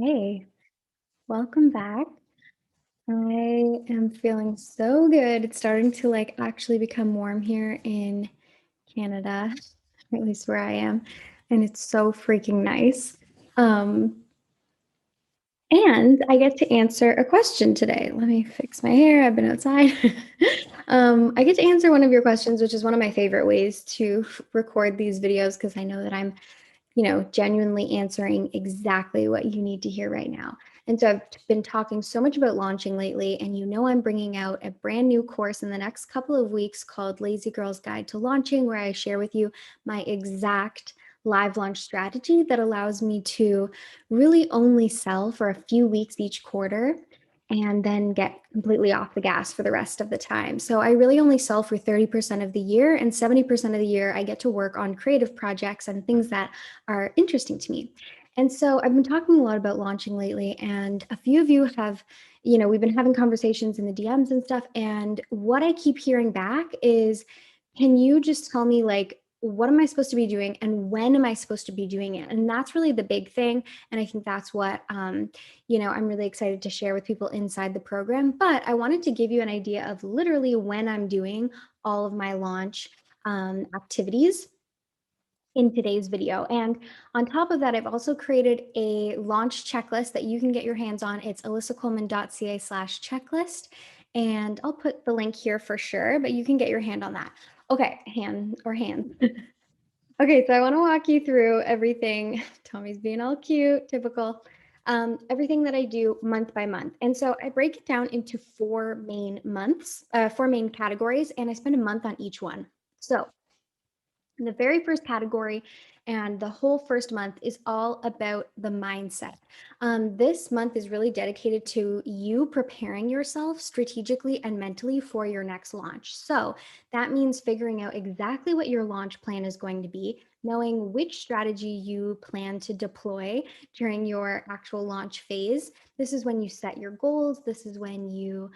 Hey, welcome back. I am feeling so good. It's starting to actually become warm here in Canada, or at least where I am, and it's so freaking nice. Um, and I get to answer a question today. Let me fix my hair. I've been outside. I get to answer one of your questions, which is one of my favorite ways to record these videos because I know that I'm genuinely answering exactly what you need to hear right now. And so I've been talking so much about launching lately, and I'm bringing out a brand new course in the next couple of weeks called Lazy Girl's Guide to Launching, where I share with you my exact live launch strategy that allows me to really only sell for a few weeks each quarter and then get completely off the gas for the rest of the time. So I really only sell for 30% of the year, and 70% of the year I get to work on creative projects and things that are interesting to me. And so I've been talking a lot about launching lately, and a few of you have, we've been having conversations in the DMs and stuff. And what I keep hearing back is, can you just tell me, what am I supposed to be doing and when am I supposed to be doing it? And that's really the big thing. And I think that's what, I'm really excited to share with people inside the program. But I wanted to give you an idea of literally when I'm doing all of my launch activities in today's video. And on top of that, I've also created a launch checklist that you can get your hands on. It's alyssacoleman.ca/checklist. And I'll put the link here for sure, but you can get your hand on that. Okay, hands. Okay, so I want to walk you through everything. Tommy's being all cute, typical. Everything that I do month by month. And so I break it down into four main categories, and I spend a month on each one. So the very first category and the whole first month is all about the mindset. This month is really dedicated to you preparing yourself strategically and mentally for your next launch. So that means figuring out exactly what your launch plan is going to be, knowing which strategy you plan to deploy during your actual launch phase. This is when you set your goals. This is when you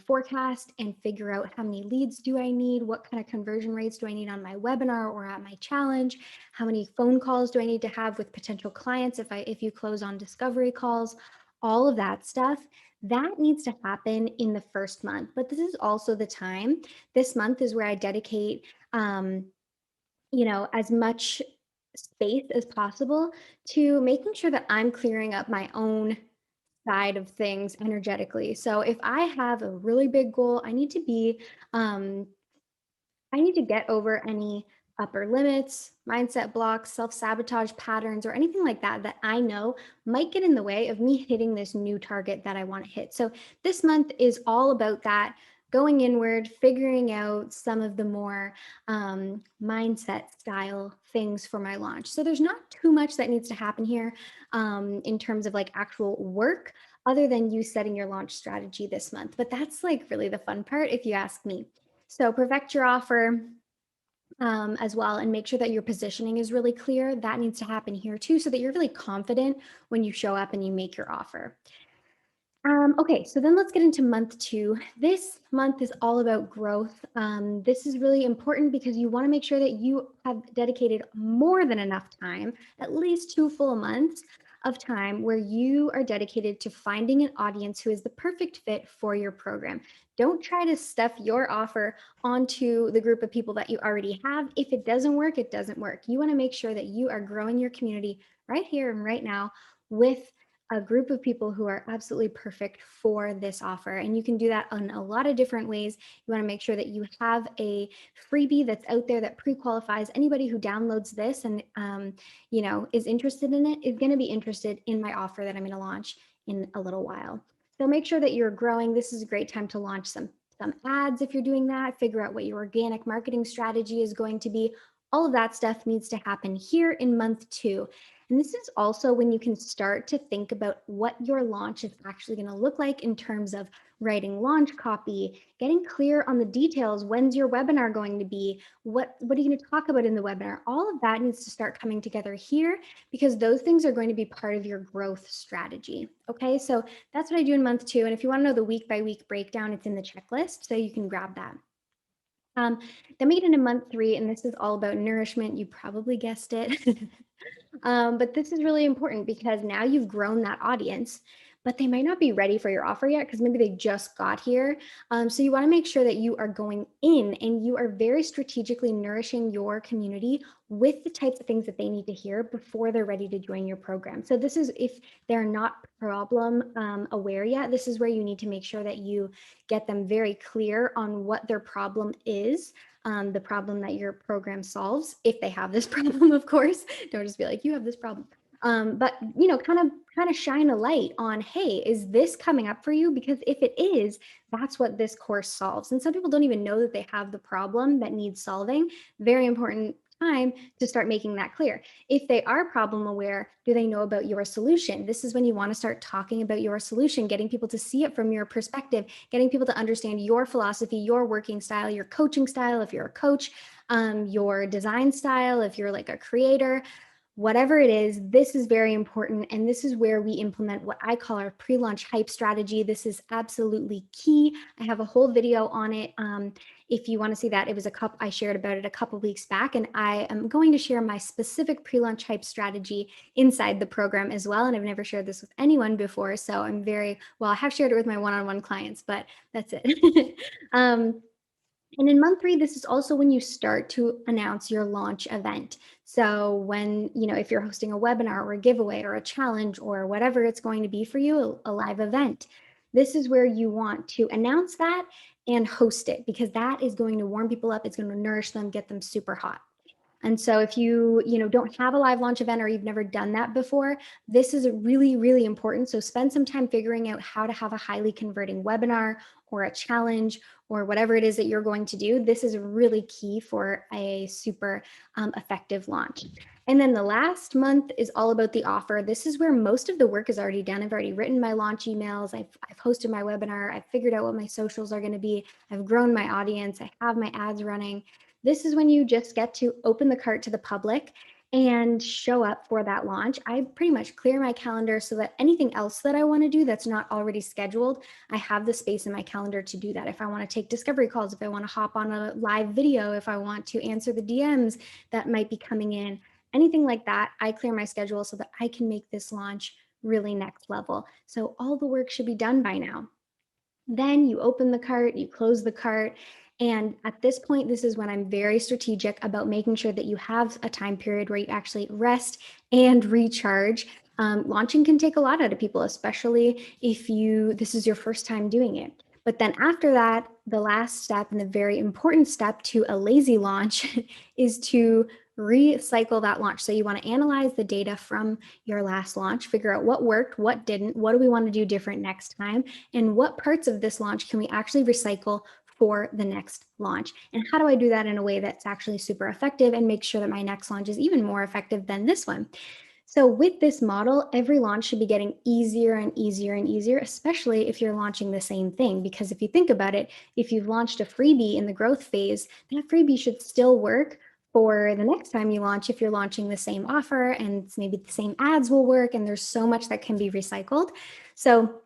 forecast and figure out how many leads do I need, what kind of conversion rates do I need on my webinar or at my challenge, how many phone calls do I need to have with potential clients if you close on discovery calls, all of that stuff. That needs to happen in the first month. But this is also the time. This month is where I dedicate as much space as possible to making sure that I'm clearing up my own side of things energetically. So if I have a really big goal, um, I need to get over any upper limits, mindset blocks, self-sabotage patterns, or anything like that that I know might get in the way of me hitting this new target that I want to hit. So this month is all about that, going inward, figuring out some of the more mindset style things for my launch. So there's not too much that needs to happen here in terms of actual work other than you setting your launch strategy this month. But that's really the fun part if you ask me. So perfect your offer as well, and make sure that your positioning is really clear. That needs to happen here too, so that you're really confident when you show up and you make your offer. Okay, so then let's get into month 2. This month is all about growth. This is really important because you want to make sure that you have dedicated more than enough time, at least 2 full months of time where you are dedicated to finding an audience who is the perfect fit for your program. Don't try to stuff your offer onto the group of people that you already have. If it doesn't work, it doesn't work. You want to make sure that you are growing your community right here and right now with a group of people who are absolutely perfect for this offer. And you can do that in a lot of different ways. You want to make sure that you have a freebie that's out there that pre-qualifies anybody who downloads this and is interested in it is going to be interested in my offer that I'm going to launch in a little while. So make sure that you're growing. This is a great time to launch some ads if you're doing that. Figure out what your organic marketing strategy is going to be. All of that stuff needs to happen here in month 2. And this is also when you can start to think about what your launch is actually going to look like in terms of writing launch copy, getting clear on the details. When's your webinar going to be? What are you going to talk about in the webinar? All of that needs to start coming together here because those things are going to be part of your growth strategy. Okay, so that's what I do in month 2. And if you want to know the week by week breakdown, it's in the checklist, so you can grab that. Um, then we get into month 3, and this is all about nourishment. You probably guessed it. But this is really important because now you've grown that audience, but they might not be ready for your offer yet because maybe they just got here. So you want to make sure that you are going in and you are very strategically nourishing your community with the types of things that they need to hear before they're ready to join your program. So this is if they're not problem aware yet, this is where you need to make sure that you get them very clear on what their problem is, the problem that your program solves, if they have this problem, of course. Don't just be like, you have this problem. But kind of shine a light on, hey, is this coming up for you? Because if it is, that's what this course solves. And some people don't even know that they have the problem that needs solving. Very important time to start making that clear. If they are problem aware, do they know about your solution? This is when you want to start talking about your solution, getting people to see it from your perspective, getting people to understand your philosophy, your working style, your coaching style, if you're a coach, your design style, if you're like a creator, whatever it is, this is very important. And this is where we implement what I call our pre-launch hype strategy. This is absolutely key. I have a whole video on it. If you want to see that, I shared about it a couple weeks back, and I am going to share my specific pre-launch hype strategy inside the program as well. And I've never shared this with anyone before. So I have shared it with my one-on-one clients, but that's it. And in month 3, this is also when you start to announce your launch event. So when, if you're hosting a webinar or a giveaway or a challenge or whatever it's going to be for you, a live event, this is where you want to announce that and host it, because that is going to warm people up. It's going to nourish them, get them super hot. And so if you don't have a live launch event or you've never done that before, this is really, really important. So spend some time figuring out how to have a highly converting webinar or a challenge or whatever it is that you're going to do. This is really key for a super effective launch. And then the last month is all about the offer. This is where most of the work is already done. I've already written my launch emails. I've hosted my webinar. I've figured out what my socials are going to be. I've grown my audience. I have my ads running. This is when you just get to open the cart to the public and show up for that launch. I pretty much clear my calendar so that anything else that I want to do that's not already scheduled, I have the space in my calendar to do that. If I want to take discovery calls, if I want to hop on a live video, if I want to answer the DMs that might be coming in, anything like that, I clear my schedule so that I can make this launch really next level. So all the work should be done by now. Then you open the cart, you close the cart. And at this point, this is when I'm very strategic about making sure that you have a time period where you actually rest and recharge. Launching can take a lot out of people, especially if this is your first time doing it. But then after that, the last step and the very important step to a lazy launch is to recycle that launch. So you want to analyze the data from your last launch, figure out what worked, what didn't, what do we want to do different next time, and what parts of this launch can we actually recycle for the next launch? And how do I do that in a way that's actually super effective and make sure that my next launch is even more effective than this one? So with this model, every launch should be getting easier and easier and easier, especially if you're launching the same thing. Because if you think about it, if you've launched a freebie in the growth phase, that freebie should still work for the next time you launch if you're launching the same offer, and maybe the same ads will work, and there's so much that can be recycled. So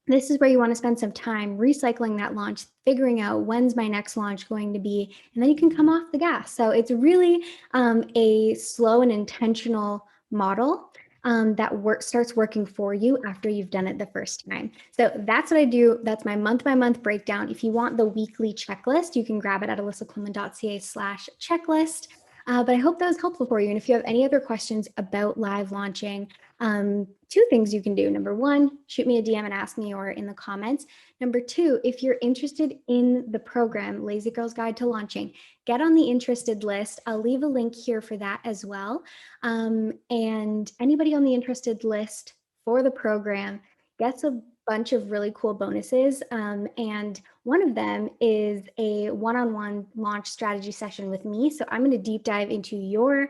this is where you want to spend some time recycling that launch, figuring out when's my next launch going to be, and then you can come off the gas. So it's really a slow and intentional model that starts working for you after you've done it the first time. So that's what I do. That's my month by month breakdown. If you want the weekly checklist, you can grab it at alyssacoleman.ca/checklist. But I hope that was helpful for you. And if you have any other questions about live launching, 2 things you can do. Number 1, shoot me a DM and ask me, or in the comments. Number 2, if you're interested in the program, Lazy Girl's Guide to Launching, get on the interested list. I'll leave a link here for that as well. And anybody on the interested list for the program gets a bunch of really cool bonuses. And one of them is a one-on-one launch strategy session with me. So I'm going to deep dive into your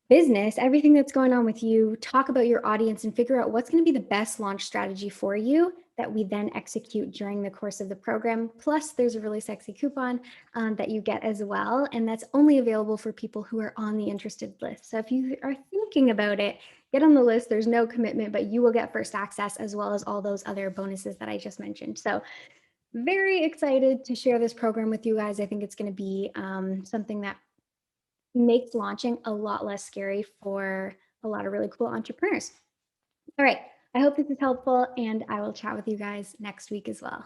business, everything that's going on with you, talk about your audience, and figure out what's going to be the best launch strategy for you that we then execute during the course of the program. Plus, there's a really sexy coupon that you get as well, and that's only available for people who are on the interested list. So if you are thinking about it, get on the list. There's no commitment, but you will get first access as well as all those other bonuses that I just mentioned. So very excited to share this program with you guys. I think it's going to be something that makes launching a lot less scary for a lot of really cool entrepreneurs. All right. I hope this is helpful, and I will chat with you guys next week as well.